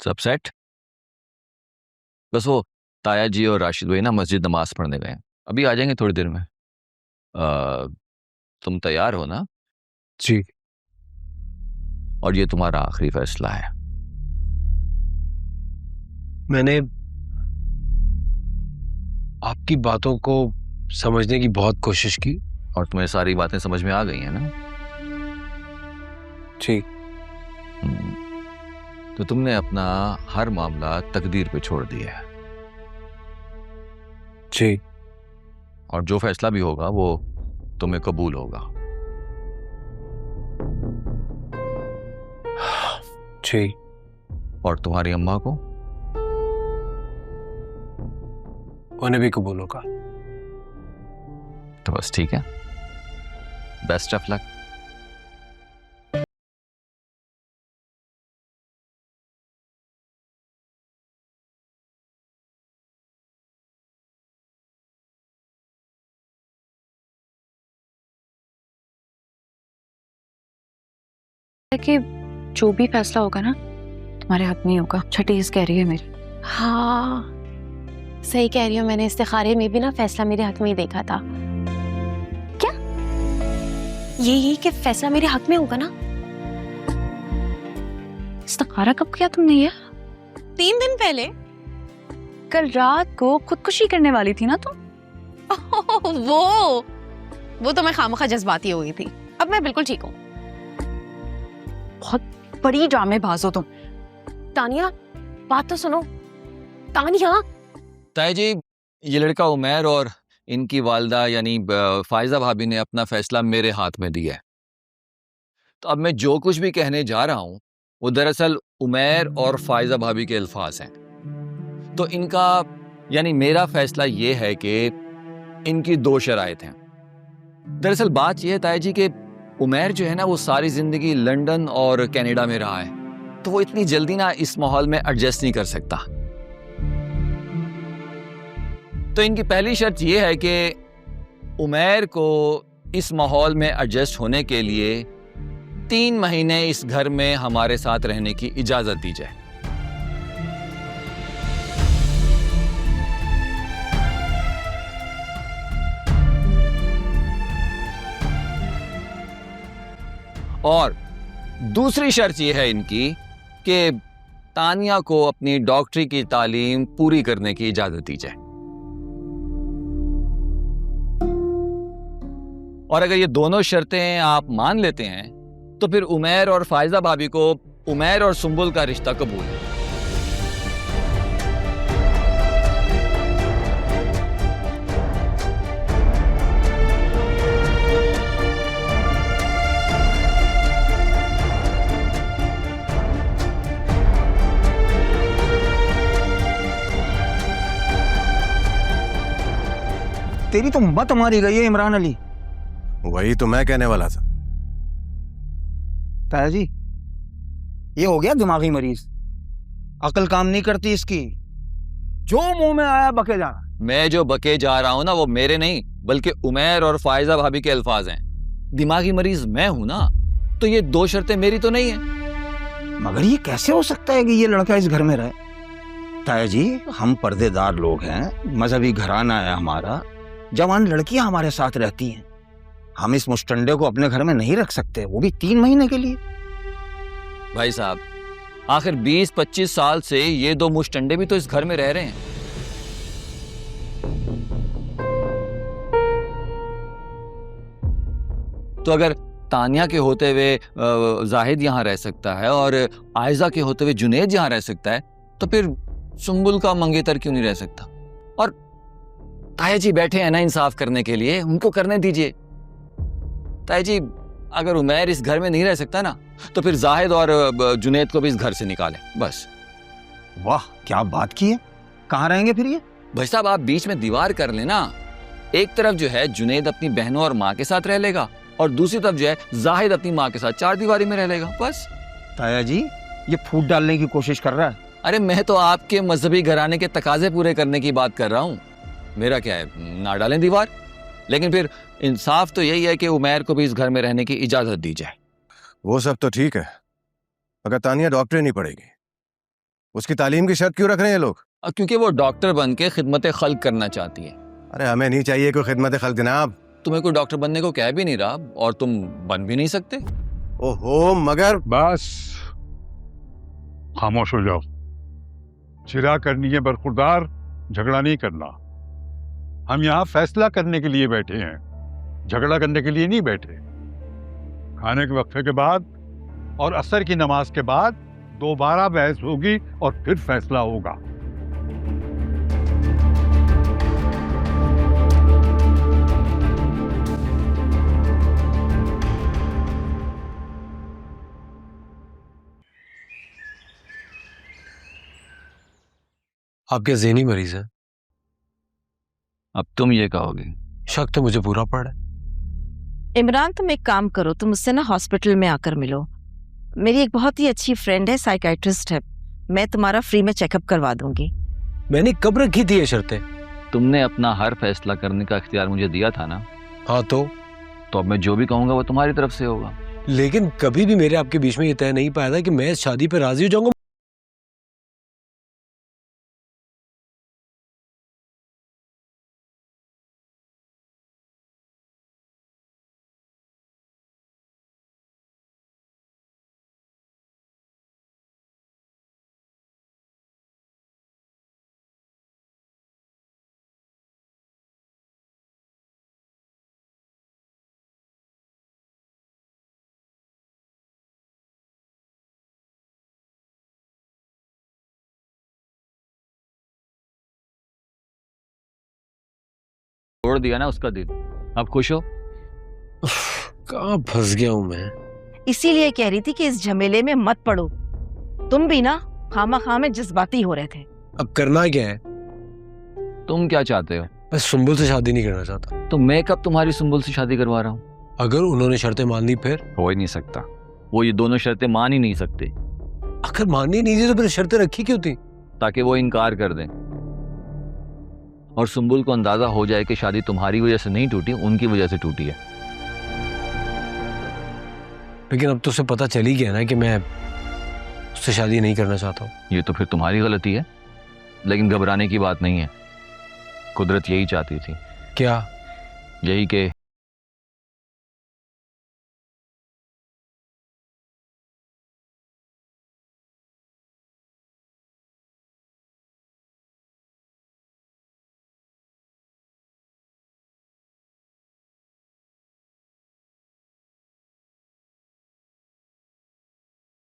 सब सेट? बस वो ताया जी और राशिद भाई ना मस्जिद नमाज पढ़ने गए हैं, अभी आ जाएंगे थोड़ी देर में। तुम तैयार हो ना? जी। और ये तुम्हारा आखिरी फैसला है। मैंने आपकी बातों को समझने की बहुत कोशिश की। और तुम्हें सारी बातें समझ में आ गई हैं ना? जी। तो तुमने अपना हर मामला तकदीर पे छोड़ दिया है, जी। और जो फैसला भी होगा वो तुम्हें कबूल होगा। जी। और तुम्हारी अम्मा को? उन्हें भी कबूल होगा। तो बस ठीक है, बेस्ट ऑफ लक। कि जो भी फैसला होगा ना तुम्हारे हाथ में ही होगा। छठीस कह रही है मेरी। हाँ सही कह रही हो, मैंने इस्तिखारे में भी ना फैसला मेरे हाथ में ही देखा था। क्या यही कि फैसला मेरे हाथ में होगा ना? इस्तिखारा कब किया तुमने ये? 3 दिन पहले। कल रात को खुदकुशी करने वाली थी ना तुम? वो तो मैं खामखा जज्बाती हो गई थी। अब मैं बिल्कुल ठीक हूँ। बहुत बड़ी ड्रामेबाज हो तुम। तानिया बात तो सुनो। तानिया। ताया जी, ये लड़का उमैर और इनकी वालदा यानी फायजा भाभी ने अपना फैसला मेरे हाथ में दिया है। तो अब मैं जो कुछ भी कहने जा रहा हूं वो दरअसल उमैर और फायजा भाभी के अल्फाज हैं। तो इनका यानी मेरा फैसला ये है कि इनकी 2 शराइत हैं। दरअसल बात यह है ताया जी कि उमैर जो है ना वो सारी जिंदगी लंदन और कनाडा में रहा है, तो वो इतनी जल्दी ना इस माहौल में एडजस्ट नहीं कर सकता। तो इनकी पहली शर्त यह है कि उमैर को इस माहौल में एडजस्ट होने के लिए 3 महीने इस घर में हमारे साथ रहने की इजाजत दी जाए। और दूसरी शर्त यह है इनकी कि तानिया को अपनी डॉक्टरी की तालीम पूरी करने की इजाजत दी जाए। और अगर ये दोनों शर्तें आप मान लेते हैं तो फिर उमैर और फायजा भाभी को उमैर और सुंबुल का रिश्ता कबूल है। तेरी तो मत मारी गई है इमरान अली। वही तो मैं कहने वाला था। ताया जी, ये हो गया दिमागी मरीज, अकल काम नहीं करती इसकी, जो मुंह में आया बके जा रहा। मैं जो बके जा रहा हूं ना वो मेरे नहीं बल्कि उमैर और फायजा भाभी के अल्फाज हैं। दिमागी मरीज मैं हूं ना, तो ये 2 शर्तें मेरी तो नहीं है। मगर ये कैसे हो सकता है कि ये लड़का इस घर में रहे? ताया जी, हम पर्देदार लोग हैं, मजहबी घराना है हमारा, जवान लड़कियां हमारे साथ रहती हैं, हम इस मुस्टंडे को अपने घर में नहीं रख सकते, वो भी 3 महीने के लिए। भाई साहब, आखिर 20-25 साल से ये 2 मुस्टंडे भी तो इस घर में रह रहे हैं। तो अगर तानिया के होते हुए जाहिद यहां रह सकता है और आयजा के होते हुए जुनेद यहां रह सकता है, तो फिर सुंबुल का मंगेतर क्यों नहीं रह सकता? और ताया जी बैठे हैं ना इंसाफ करने के लिए, उनको करने दीजिए। ताया जी, अगर उमैर इस घर में नहीं रह सकता ना, तो फिर जाहिद और जुनेद को भी इस घर से निकालें, बस। वाह, क्या बात की है। कहाँ रहेंगे फिर ये? भाई साहब, आप बीच में दीवार कर लेना। एक तरफ जो है जुनेद अपनी बहनों और माँ के साथ रह लेगा, और दूसरी तरफ जो है जाहिद अपनी माँ के साथ 4 दीवारी में रह लेगा, बस। ताया जी, ये फूट डालने की कोशिश कर रहा है। अरे मैं तो आपके मजहबी घराने के तकाजे पूरे करने की बात कर रहा हूँ। मेरा क्या है, ना डालें दीवार। लेकिन फिर इंसाफ तो यही है कि उमैर को भी इस घर में रहने की इजाजत दी जाए। वो सब तो ठीक है, मगर तानिया डॉक्टरी नहीं पढ़ेगी। उसकी तालीम की शर्त क्यों रख रहे हैं ये लोग? क्योंकि वो डॉक्टर बन के खिदमत खल्क करना चाहती है। अरे हमें नहीं चाहिए कोई खिदमत खल्क जनाब। तुम्हें कोई डॉक्टर बनने को कह भी नहीं रहा और तुम बन भी नहीं सकते। ओहो मगर बस खामोश हो जाओ। चिरा करनी है बरखुरदार, झगड़ा नहीं करना। हम यहाँ फैसला करने के लिए बैठे हैं, झगड़ा करने के लिए नहीं बैठे। खाने के वक्फे के बाद और असर की नमाज के बाद दोबारा बहस होगी और फिर फैसला होगा। आप क्या ज़हनी मरीज हैं? अब तुम ये कहोगे। शक तो मुझे पूरा पड़ा है। इमरान, तुम एक काम करो, तुम मुझसे ना हॉस्पिटल में आकर मिलो। मेरी एक बहुत ही अच्छी फ्रेंड है, साइकियाट्रिस्ट है, मैं तुम्हारा फ्री में चेकअप करवा दूंगी। मैंने कब रखी थी ये शर्तें? तुमने अपना हर फैसला करने का इख्तियार मुझे दिया था ना। हाँ तो अब मैं जो भी कहूंगा वो तुम्हारी तरफ से होगा। लेकिन कभी भी मेरे आपके बीच में ये तय नहीं पाया था कि मैं इस शादी पे राजी हो जाऊंगा। तोड़ दिया ना उसका दिल, अब खुश हो? कहाँ फंस गया हूं मैं। इसीलिए कह रही थी कि इस झमेले में मत पड़ो। तुम भी ना खामा में जज्बाती हो रहे थे। अब करना क्या है? तुम क्या चाहते हो? मैं सुंबुल से शादी नहीं करना चाहता। तो मैं कब तुम्हारी सुंबुल से शादी करवा रहा हूँ? अगर उन्होंने शर्तें मान ली फिर? हो ही नहीं सकता। वो ये दोनों शर्तें मान ही नहीं सकते। अगर माननी नहीं थी तो फिर शर्तें रखी क्यों थी? ताकि वो इनकार कर दें और सुंबुल को अंदाजा हो जाए कि शादी तुम्हारी वजह से नहीं टूटी, उनकी वजह से टूटी है। लेकिन अब तो उसे पता चल ही गया ना कि मैं उससे शादी नहीं करना चाहता हूँ। ये तो फिर तुम्हारी गलती है, लेकिन घबराने की बात नहीं है। कुदरत यही चाहती थी। क्या? यही कि